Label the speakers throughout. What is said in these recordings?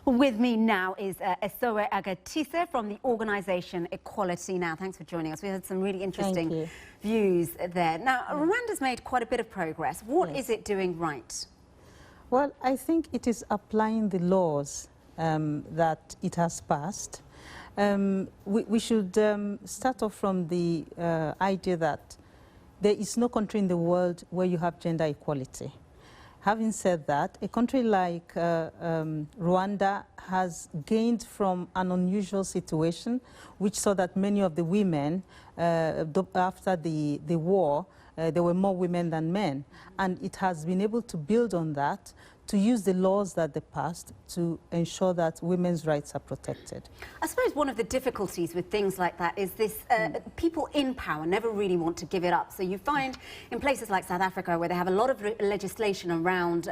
Speaker 1: With me now is Esohe Aghatise from the organisation Equality Now. Thanks for joining us. We had some really interesting views there. Now, Rwanda's made quite a bit of progress. What is it doing right?
Speaker 2: Well, I think it is applying the laws that it has passed. We should start off from the idea that there is no country in the world where you have gender equality. Having said that, a country like Rwanda has gained from an unusual situation, which saw that many of the women, after the war, there were more women than men. And it has been able to build on that, to use the laws that they passed to ensure that women's rights are protected.
Speaker 1: I suppose one of the difficulties with things like that is this, people in power never really want to give it up. So you find in places like South Africa where they have a lot of legislation around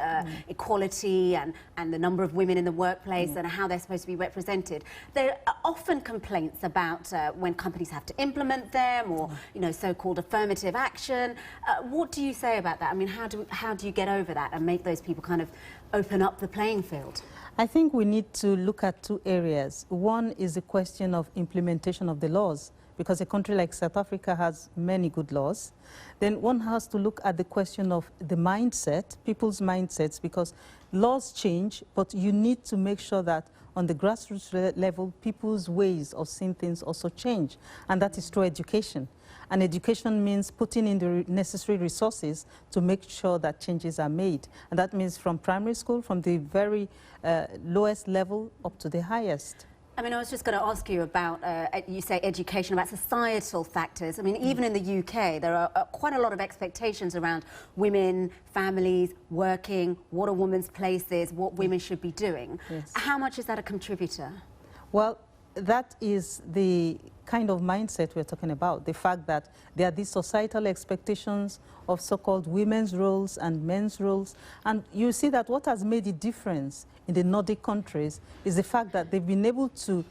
Speaker 1: equality and the number of women in the workplace and how they're supposed to be represented. There are often complaints about when companies have to implement them or, you know, so-called affirmative action. What do you say about that? I mean, how do you get over that and make those people kind of open up the playing field?
Speaker 2: I think we need to look at two areas. One is the question of implementation of the laws, because a country like South Africa has many good laws. Then one has to look at the question of the mindset, people's mindsets, because laws change, but you need to make sure that on the grassroots level, people's ways of seeing things also change, and that is through education. And education means putting in the necessary resources to make sure that changes are made. And that means from primary school, from the very lowest level up to the highest.
Speaker 1: I mean, I was just going to ask you about, you say education, about societal factors. I mean, even in the UK, there are quite a lot of expectations around women, families, working, what a woman's place is, what women should be doing.
Speaker 2: Yes.
Speaker 1: How much is that a contributor?
Speaker 2: Well, that is the kind of mindset we're talking about, the fact that there are these societal expectations of so-called women's roles and men's roles. And you see that what has made a difference in the Nordic countries is the fact that they've been able to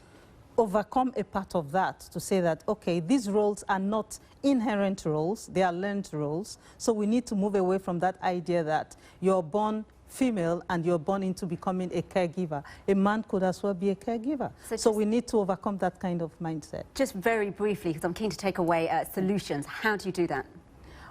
Speaker 2: overcome a part of that, to say that, okay, these roles are not inherent roles, they are learned roles. So we need to move away from that idea that you're born female and you're born into becoming a caregiver. A man could as well be a caregiver. So we need to overcome that kind of mindset. Just
Speaker 1: very briefly, because I'm keen to take away solutions. How do you do that?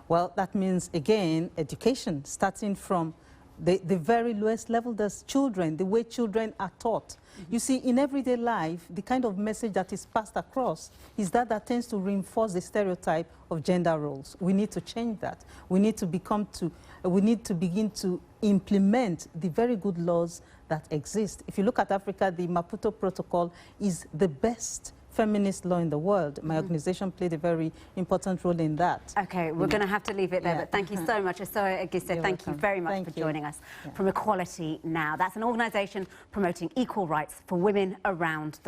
Speaker 2: Well, that means, again, education, starting from the very lowest level. There's children, the way children are taught. You see, in everyday life, the kind of message that is passed across is that tends to reinforce the stereotype of gender roles. We need to change that. We need to begin to implement the very good laws that exist. If you look at Africa, the Maputo Protocol is the best feminist law in the world. My organization played a very important role in that.
Speaker 1: Okay, we're going to have to leave it there, but thank you so much. Esohe Aghatise, thank you very much for joining us from Equality Now. That's an organization promoting equal rights for women around the